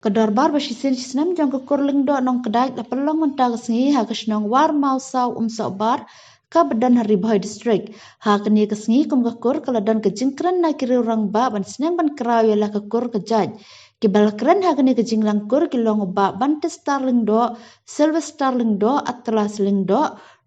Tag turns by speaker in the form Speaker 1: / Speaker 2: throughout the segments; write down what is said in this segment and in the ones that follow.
Speaker 1: Kedor bar basisin sinam jong kekur lingdo nong kedai la pelong mentag sengi ha kesnong war mau sau bar ka bedan hari boy district ha keni kesengi kum kekur kaladan kejingkran na kiri orang ba ban sinam ban kerau ya la kekur kejaj kibal keren ha keni kejing langkur kilong ba ban testar lingdo silver star lingdo atlas lingdo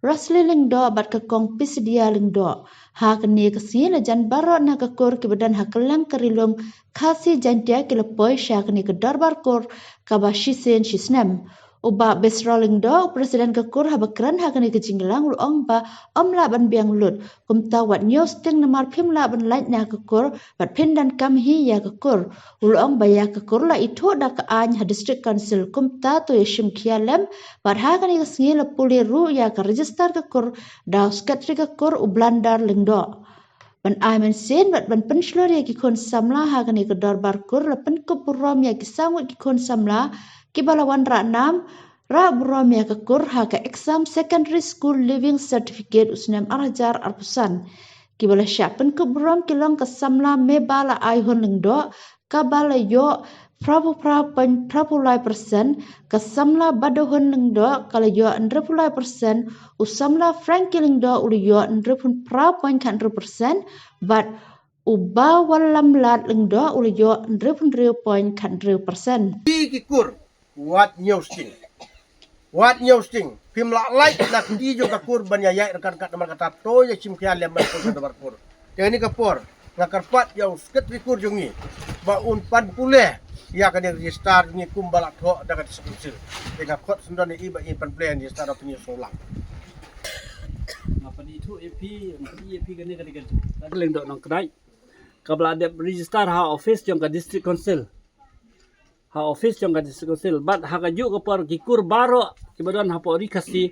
Speaker 1: Rosli lingdo bat kekong pisidia lingdo. Ha keni kesengi la jan baro na kekur kibadan ha kelang kerilung kasi jantia kilepoi sya keni kedor barkur kabashisin shisnem. Uba besroling do presiden kekur ha bakran ha keni kejinglang lu ong ba omla ban biang lut kumta wat news ting namar pimla ban light na kekur bat pindan kam hi ya kekur lu ong ba ya kekur la itu da ka any ha district council kumta to yeshim kialem bat ha keni kesengi la puli ru ya ka register kekur da skatri kekur u blandar lingdo. Ban aiman sen bat ban penslor ya ki kon samla ha kani kedor barkur la pen keburom ya ki sangut ki kon samla ki balawan ra nam ra burom ya kekur ha ka exam secondary school living certificate usnam arajar arpusan ki bala syapen keburom ki long ka samla me bala ai hon lingdo ka bala yo Prabu 10% kasamla badohon lingdo kala yo 10% usamla franky lingdo uli yo 10.0% but uba walam lat lingdo uli yo 10.0%.
Speaker 2: Kikur wat nyosting pimla like nak di jo kakur banyaya rekan kat nomor kata to ya chim kya lem ko do barkur ini kapor ngakarpat yang sket rikur jongi ba un pan pule ya kan register ni kumbala tho dagat sepusil tega kot sundan ni iba pan plan di start punya solang
Speaker 3: apa di itu EP kan ni kan leng dok nang kedai kabla ada register ha office jong ka district council but ha ka ju kapor kikur baro kibadan ha pori kasi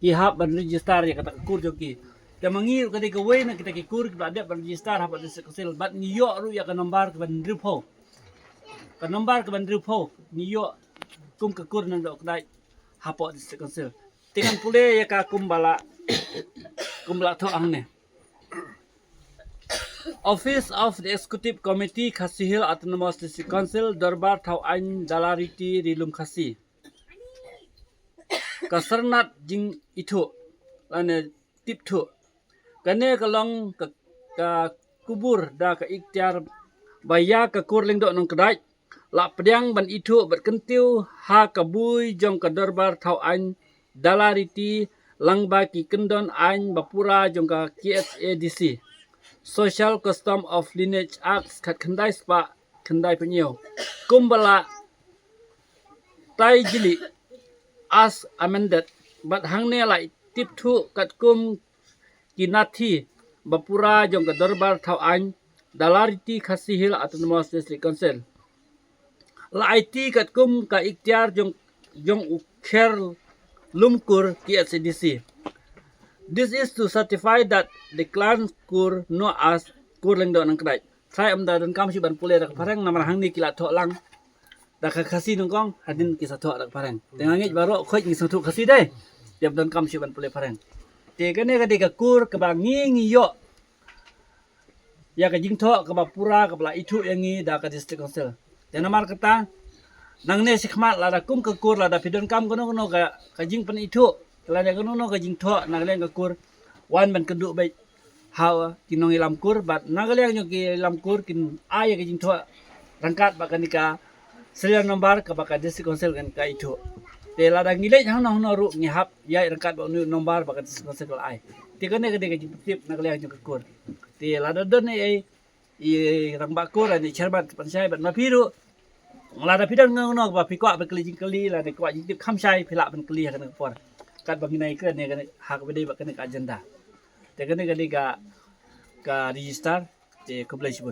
Speaker 3: ki ha ban register ya kata kur joki ta mangir kadi ka we na kita kikur kabla ada register ha district council but ni yo ru ya ka nombar ban ripo ka nombar ka ban ripo ni yo kum ka kur nang dok kedai ha po district council tingan pule ya ka kumbala tho angne Office of the Executive Committee Khasi Hill Autonomous District Council Darbar Thau Ain Dalariti Rilum Khasi Kasarnat jing itu ane tip tu kane kalong ka kubur da ka ikhtiar baya ka kurling dok nong kedai la pedang ban itu berkentiu ha kabui jong ka Darbar Thau Ain Dalariti langba ki kendon ain bapura jong ka KSADC Social Custom of Lineage Acts kat kendai spa kendai penyo kumbala tai jili as amended but hangne lai tip thu kat kum kinati bapura jong ka Darbar Thau Ain Dalariti Khasi Hill Autonomous District Council la IT kat kum ka ikhtiar jong ukher lumkur KSADC. This is to certify that the clan kur no as kur leng do nang kedai. Sai amda dan kam si ban pule dak parang namar hang ni kila tho lang. Dak khasi nong kong hadin ki sa tho dak parang. Tengah ngit baro khoi ni sa tho khasi dai. Tiap dan kam si ban pule parang. Te kane ka de ka kur ka ba ngi yo. Ya ka jing tho ka ba pura ka bla itu yang ngi da ka district council. Te namar kata nang ne sikmat la da kum ka kur la da pidon kam kono ka jing pan itu. Kalau ada kono ka jing tho nagalen ka kur wan ban keduk bai how kinong ilam kur bat nagalen yo ki ilam kur kin ay ka jing tho rangkat ba kanika serial nomor ka ba ka district council kan ka itu te la da ngile hang no ru ngi hap ya rangkat ba nomor ba ka district council ay te kane ka de ka jing tip nagalen yo ka kur te la da don ai i rang ba kur ani chairman pansai bat ma piru la da pidon ngono ba pikwa ba kali la de kwa jing tip khamsai phila ban kali kan por kat banginai ke ne kan hak bede ba kan agenda te kan ka register te kublai